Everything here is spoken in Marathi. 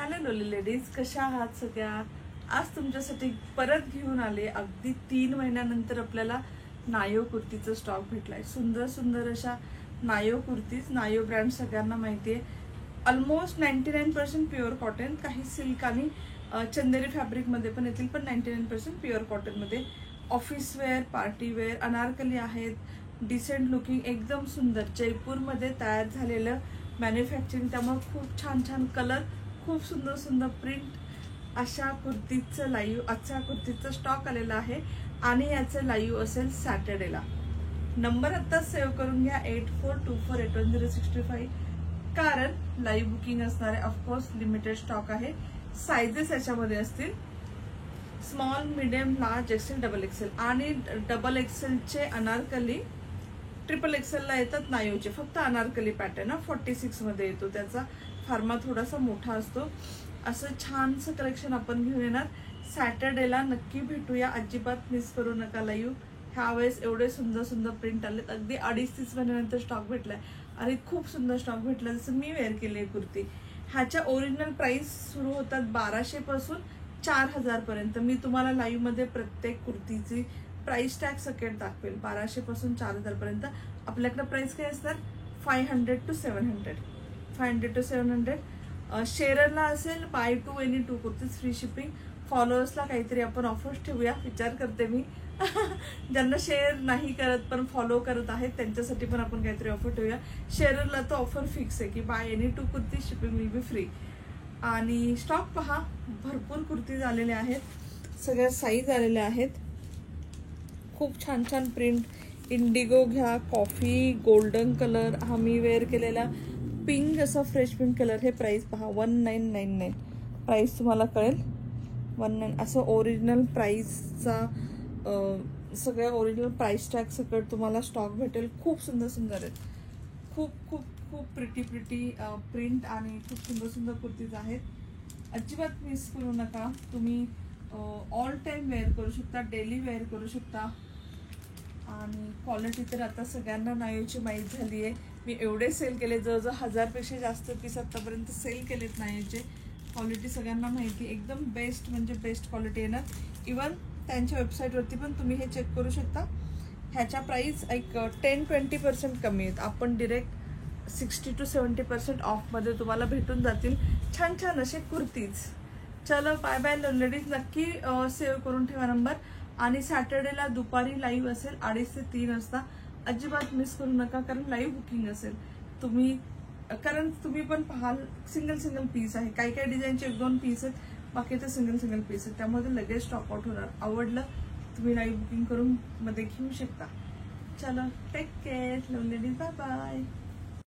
हॅलो लेडीज, कशा आहात सगळ्या? आज तुमच्यासाठी परत घेऊन आले अगदी 3 महिन्यानंतर आपल्याला नायो कुर्तीचा स्टॉक भेटलाय। सुंदर सुंदर अशा नायो कुर्तीज। नायो ब्रँड सगळ्यांना माहिती आहे। ऑलमोस्ट 99% प्युअर कॉटन, काही सिल्क आणि चंदेरी फॅब्रिक मध्ये पण येतील, पण 99% प्युअर कॉटन मध्ये office wear, party wear, anarkali आहेत, डिसेंट लुकिंग, एकदम सुंदर जयपूर मध्ये तयार झालेलं मॅन्युफॅक्चरिंग, त्यामुळे खूप छान छान कलर, खूप सुंदर सुंदर प्रिंट अशा कुर्तीचं लाईव्ह आजच्या कुर्तीचा स्टॉक आलेला आहे आणि याचं लाईव्ह असेल सॅटर्डेला। नंबर आता सेव्ह करून घ्या 8424811065, कारण लाईव्ह बुकिंग असणार आहे। ऑफकोर्स लिमिटेड स्टॉक आहे। साइजेस याच्यामध्ये असतील small, medium, large, XL, double XL आणि डबल एक्सेलचे अनारकली ट्रिपल एक्सेल ला येतात नायोचे। फक्त अनारकली पॅटर्न 46 मध्ये येतो, त्याचा फार्मा थोडासा मोठा असतो। असं छानसं कलेक्शन आपण घेऊन येणार सॅटर्डेला। नक्की भेटूया, अजिबात मिस करू नका लाईव्ह। ह्यावेळेस एवढे सुंदर सुंदर प्रिंट आलेत, अगदी 2.5-3 महिन्यानंतर स्टॉक भेटलाय आणि खूप सुंदर स्टॉक भेटला। जसं मी वेअर केली कुर्ती, ह्याच्या ओरिजिनल प्राइस सुरू होतात 1200 पासून 4000 पर्यंत। मी तुम्हाला लाईव्ह मध्ये प्रत्येक कुर्तीची प्राइस टॅग सकट दाखवेल। 1200 पासून 4000 पर्यंत आपल्याकडे प्राइस काय असणार? 500 to 700, 500 to 700। शेअरला असेल buy 2 any 2 kurtis free shipping. फॉलोअर्सला काहीतरी आपण ऑफर्स ठेवूया, विचार करते मी। ज्यांना शेअर नाही करत पण फॉलो करत आहेत त्यांच्यासाठी पण आपण काहीतरी ऑफर ठेवूया। शेअरला तो ऑफर फिक्स आहे की by any 2 kurti shipping will be free. आणि स्टॉक पहा, भरपूर कुर्तीज आलेल्या आहेत, सगळ्या साईज आलेल्या आहेत, खूप छान छान प्रिंट। इंडिगो घ्या, कॉफी, गोल्डन कलर, हा मी वेअर केलेला पिंक, असा फ्रेश पिंक कलर। हे प्राइस पहा 1999, प्राइस तुम्हाला कळेल 19। असं ओरिजिनल प्राइसचा सगळ्या ओरिजिनल प्राइस टॅग सकट तुम्हाला स्टॉक भेटेल। खूप सुंदर सुंदर आहेत, खूप खूप खूप प्रिटी प्रिंट आणि खूप सुंदर सुंदर कुर्तीज आहेत। अजिबात मिस करू नका। तुम्ही ऑल टाइम वेअर करू शकता, डेली वेअर करू शकता। आणि क्वालिटी तर आता सगळ्यांना नायोची माहीत झाली आहे। मी एवढे सेल केले, जवळजवळ 1000 पेक्षा जास्त पीस आतापर्यंत सेल केलेत नायोचे। क्वालिटी सगळ्यांना माहिती, एकदम बेस्ट म्हणजे बेस्ट क्वालिटी येणार। इवन त्यांच्या वेबसाईटवरती पण तुम्ही हे चेक करू शकता। ह्याच्या प्राइस एक 10-20% कमी आहेत। आपण डिरेक्ट 60 to 70% ऑफमध्ये तुम्हाला भेटून जातील छान छान असे कुर्तीज। चलो बाय बाय लेडीज, नक्की सेव्ह करून ठेवा नंबर। आणि सॅटर्डेला दुपारी लाईव्ह असेल 2:30 ते 3 वाजता, अजिबात मिस करू नका, कारण लाईव्ह बुकिंग असेल। कारण तुम्ही पण पाहाल सिंगल पीस आहे, काही काही डिझाईनचे 1-2 पीस आहेत, बाकी ते सिंगल पीस आहेत, त्यामध्ये लगेच स्टॉक आउट होणार। आवडलं तुम्ही लाईव्ह बुकिंग करून मध्ये घेऊ शकता। चलो take care ladies, bye bye.